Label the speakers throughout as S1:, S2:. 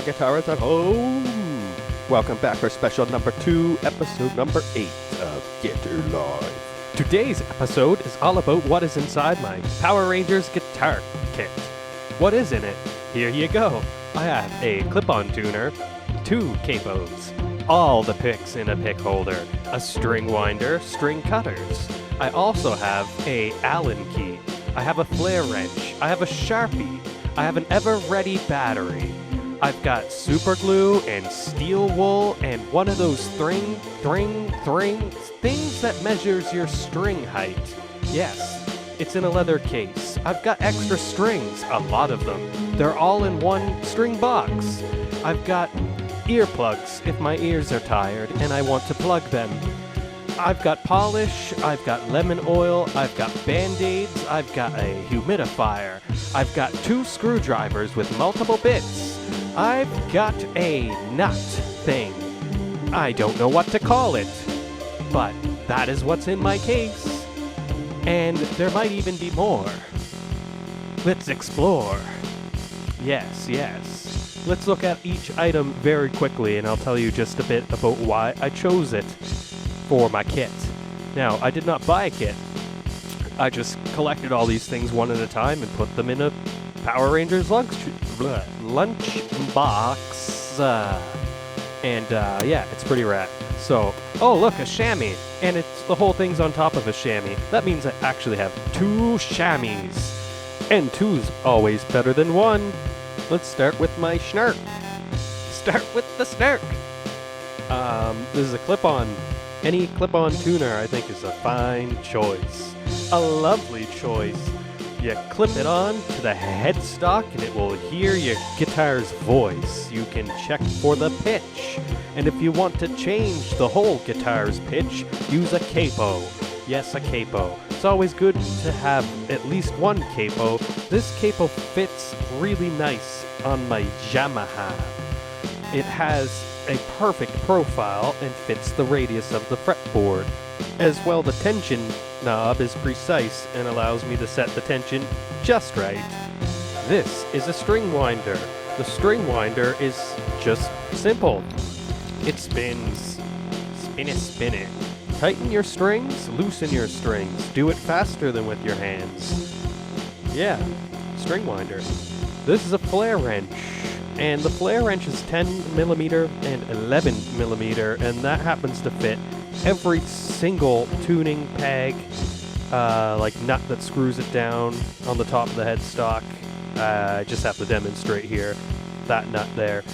S1: Guitarists at home! Welcome back for special number 2, episode number 8 of Get Your Live. Today's episode is all about what is inside my Power Rangers guitar kit. What is in it? Here you go. I have a clip-on tuner, 2 capos, all the picks in a pick holder, a string winder, string cutters. I also have a Allen key. I have a flare wrench. I have a Sharpie. I have an ever-ready battery. I've got super glue and steel wool and one of those things that measures your string height. Yes, it's in a leather case. I've got extra strings, a lot of them. They're all in one string box. I've got earplugs if my ears are tired and I want to plug them. I've got polish, I've got lemon oil, I've got band-aids, I've got a humidifier, I've got 2 screwdrivers with multiple bits, I've got a nut thing. I don't know what to call it, but that is what's in my case. And there might even be more. Let's explore. Yes. Let's look at each item very quickly and I'll tell you just a bit about why I chose it for my kit. Now, I did not buy a kit. I just collected all these things one at a time and put them in a Power Rangers lunch box. Yeah, it's pretty rad. So, oh look, a chamois. And the whole thing's on top of a chamois. That means I actually have 2 chamois. And 2's always better than 1. Let's start with my snark. Start with the snark. This is a clip-on. Any clip-on tuner, I think, is a fine choice. A lovely choice. You clip it on to the headstock and it will hear your guitar's voice. You can check for the pitch. And if you want to change the whole guitar's pitch, use a capo. Yes, a capo. It's always good to have at least one capo. This capo fits really nice on my Yamaha. It has a perfect profile and fits the radius of the fretboard. As well, the tension knob is precise and allows me to set the tension just right. This is a string winder. The string winder is just simple. It spins. Spin it. Tighten your strings, loosen your strings. Do it faster than with your hands. Yeah, string winder. This is a flare wrench. And the flare wrench is 10mm and 11mm, and that happens to fit every single tuning peg, like nut that screws it down on the top of the headstock. I just have to demonstrate here. That nut there.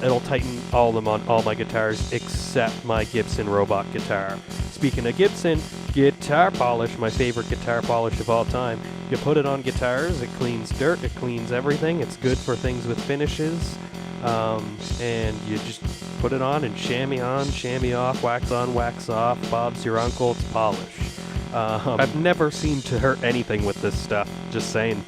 S1: It'll tighten all of them on all my guitars except my Gibson robot guitar. Speaking of Gibson, guitar polish, my favorite guitar polish of all time. You put it on guitars, it cleans dirt, it cleans everything. It's good for things with finishes. And you just put it on and chamois on, chamois off, wax on, wax off. Bob's your uncle, it's polish. I've never seemed to hurt anything with this stuff, just saying.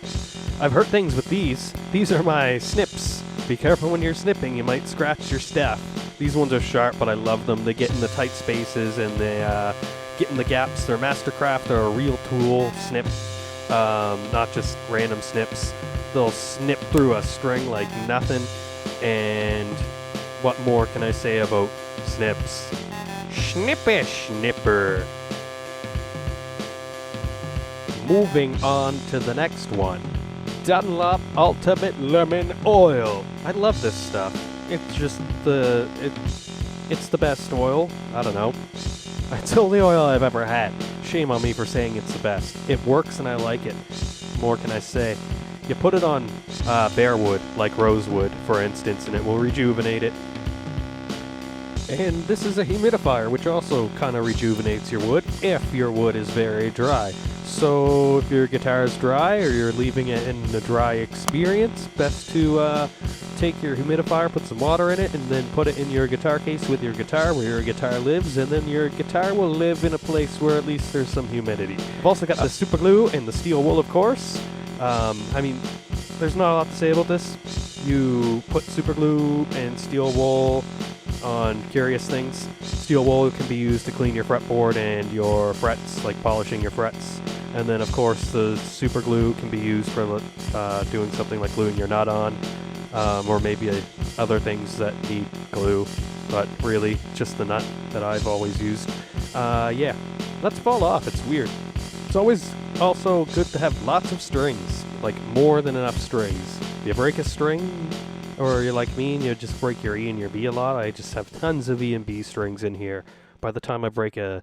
S1: I've hurt things with these. These are my snips. Be careful when you're snipping, you might scratch your stuff. These ones are sharp, but I love them. They get in the tight spaces and they get in the gaps. They're Mastercraft, they're a real tool, snip. Not just random snips. They'll snip through a string like nothing. And what more can I say about snips? Snipper. Moving on to the next one. Dunlop Ultimate Lemon Oil. I love this stuff. It's just it's the best oil. I don't know. It's the only oil I've ever had. Shame on me for saying it's the best. It works and I like it. More can I say? You put it on bare wood, like rosewood, for instance, and it will rejuvenate it. And this is a humidifier, which also kind of rejuvenates your wood, if your wood is very dry. So if your guitar is dry or you're leaving it in a dry experience, best to take your humidifier, put some water in it, and then put it in your guitar case with your guitar where your guitar lives, and then your guitar will live in a place where at least there's some humidity. I've also got the super glue and the steel wool, of course. I mean, there's not a lot to say about this. You put super glue and steel wool on curious things. Steel wool can be used to clean your fretboard and your frets, like polishing your frets. And then, of course, the super glue can be used for doing something like gluing your nut on, or maybe other things that need glue, but really just the nut that I've always used. Yeah, let's fall off. It's weird. It's always also good to have lots of strings, like more than enough strings. If you break a string, or you're like me and you just break your E and your B a lot, I just have tons of E and B strings in here. By the time I break a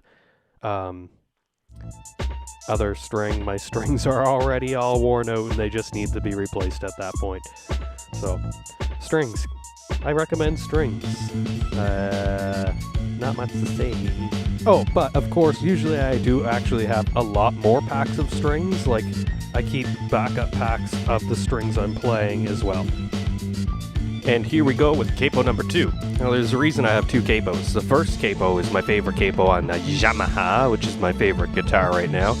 S1: other string, my strings are already all worn out and they just need to be replaced at that point. So, strings. I recommend strings. Not much to say. Oh, but of course, usually I do actually have a lot more packs of strings. Like, I keep backup packs of the strings I'm playing as well. And here we go with capo number 2. Now there's a reason I have 2 capos. The first capo is my favorite capo on the Yamaha, which is my favorite guitar right now.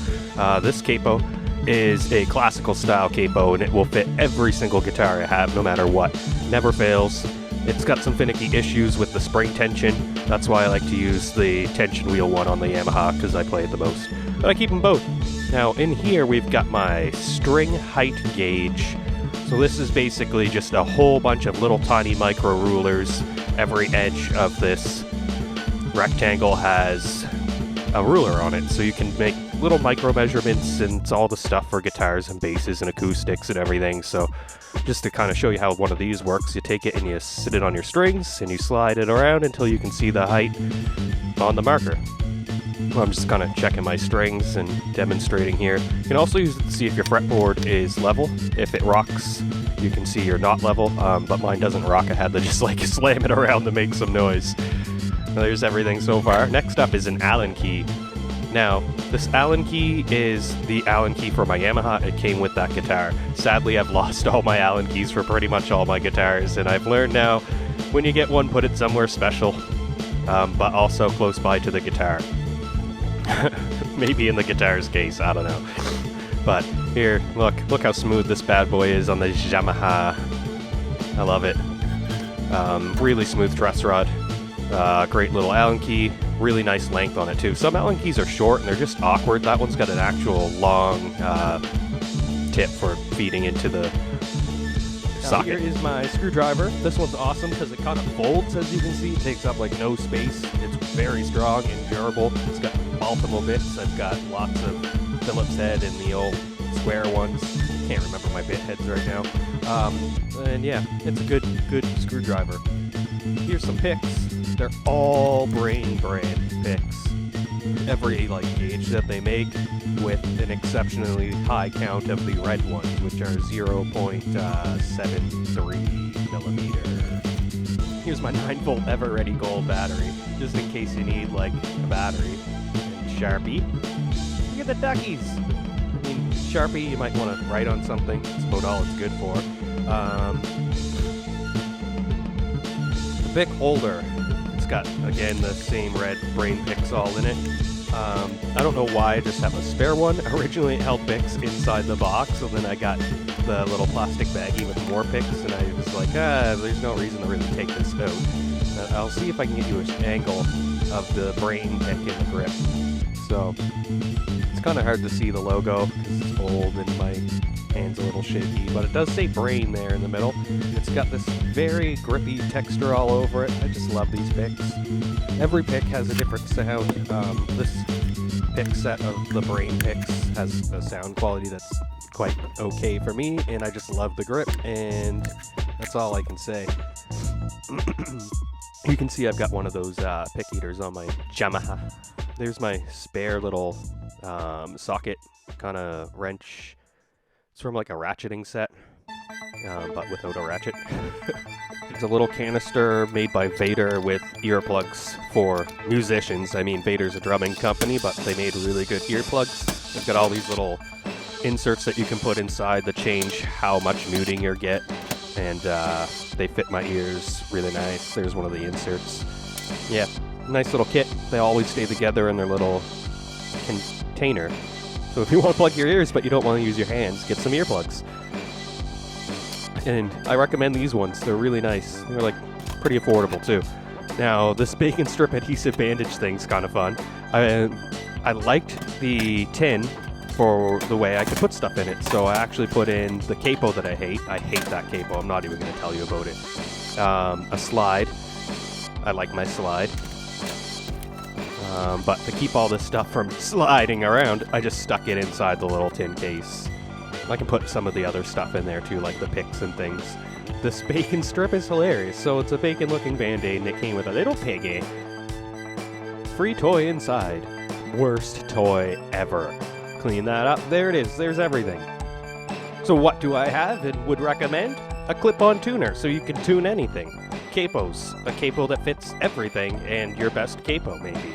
S1: This capo is a classical style capo, and it will fit every single guitar I have, no matter what. Never fails. It's got some finicky issues with the spring tension. That's why I like to use the tension wheel one on the Yamaha, because I play it the most. But I keep them both. Now in here we've got my string height gauge. So this is basically just a whole bunch of little tiny micro rulers. Every edge of this rectangle has a ruler on it, so you can make little micro measurements, and it's all the stuff for guitars and basses and acoustics and everything. So just to kind of show you how one of these works, you take it and you sit it on your strings and you slide it around until you can see the height on the marker. Well, I'm just kind of checking my strings and demonstrating here. You can also use it to see if your fretboard is level. If it rocks, you can see you're not level, but mine doesn't rock. I had to just like slam it around to make some noise. Now, there's everything so far. Next up is an Allen key. Now, this Allen key is the Allen key for my Yamaha. It came with that guitar. Sadly, I've lost all my Allen keys for pretty much all my guitars, and I've learned now, when you get one, put it somewhere special, but also close by to the guitar. Maybe in the guitar's case, I don't know. But here, look how smooth this bad boy is on the Yamaha. I love it. Really smooth truss rod. Great little Allen key. Really nice length on it too. Some Allen keys are short and they're just awkward. That one's got an actual long tip for feeding into the socket. Here is my screwdriver. This one's awesome because it kind of folds, as you can see. It takes up like no space. It's very strong and durable. It's got multiple bits. I've got lots of Phillips head and the old square ones. Can't remember my bit heads right now. And yeah, it's a good screwdriver. Here's some picks. They're all Brain brand picks. Every gauge that they make, with an exceptionally high count of the red ones, which are 0.73 millimeter. Here's my 9-volt Ever-Ready Gold battery, just in case you need a battery. And Sharpie. Look at the duckies. I mean, Sharpie, you might want to write on something. That's about all it's good for. The Bic holder. It's got, again, the same red Brain picks all in it. I don't know why I just have a spare one. Originally it held picks inside the box, and then I got the little plastic baggie with more picks, and I was like, there's no reason to really take this out. I'll see if I can get you an angle of the Brain pick in the grip. So, it's kind of hard to see the logo because it's old and my hand's a little shaky, but it does say Brain there in the middle. It's got this very grippy texture all over it. I just love these picks. Every pick has a different sound. This pick set of the Brain picks has a sound quality that's quite okay for me, and I just love the grip, and that's all I can say. You can see I've got one of those pick eaters on my Yamaha. There's my spare little socket kind of wrench. It's from a ratcheting set, but without a ratchet. It's a little canister made by Vader with earplugs for musicians. I mean, Vader's a drumming company, but they made really good earplugs. They've got all these little inserts that you can put inside to change how much muting you get, and they fit my ears really nice. There's one of the inserts. Yeah, nice little kit. They always stay together in their little container. So if you want to plug your ears but you don't want to use your hands, get some earplugs. And I recommend these ones. They're really nice. They're pretty affordable too. Now, this bacon strip adhesive bandage thing's kind of fun. I liked the tin for the way I could put stuff in it. So I actually put in the capo that I hate. I hate that capo. I'm not even going to tell you about it. A slide. I like my slide. But to keep all this stuff from sliding around, I just stuck it inside the little tin case. I can put some of the other stuff in there too, like the picks and things. This bacon strip is hilarious. So it's a bacon-looking Band-Aid, and it came with a little piggy. Free toy inside. Worst toy ever. Clean that up. There it is. There's everything. So what do I have and would recommend? A clip-on tuner, so you can tune anything. Capos. A capo that fits everything, and your best capo, maybe.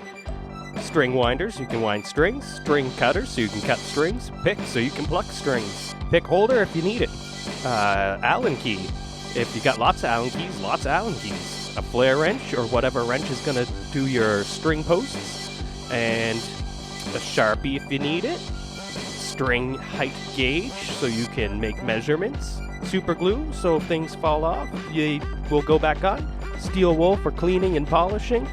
S1: String winders, you can wind strings. String cutters, so you can cut strings. Pick, so you can pluck strings. Pick holder if you need it. Allen key. If you got lots of Allen keys, lots of Allen keys. A flare wrench, or whatever wrench is going to do your string posts. And a Sharpie if you need it. String height gauge, so you can make measurements. Super glue, so if things fall off, you will go back on. Steel wool for cleaning and polishing.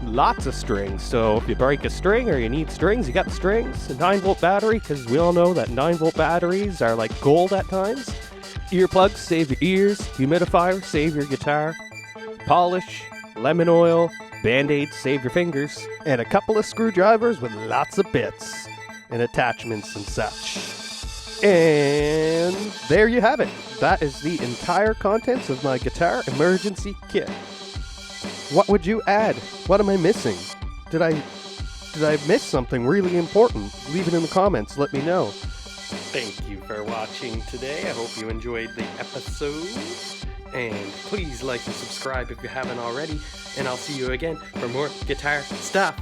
S1: Lots of strings, so if you break a string or you need strings, you got strings. A 9-volt battery, because we all know that 9-volt batteries are like gold at times. Earplugs, save your ears. Humidifier, save your guitar. Polish, lemon oil, Band-Aids, save your fingers. And a couple of screwdrivers with lots of bits and attachments and such. And there you have it. That is the entire contents of my guitar emergency kit. What would you add? What am I missing? Did I miss something really important? Leave it in the comments. Let me know. Thank you for watching today. I hope you enjoyed the episode. And please like and subscribe if you haven't already. And I'll see you again for more guitar stuff.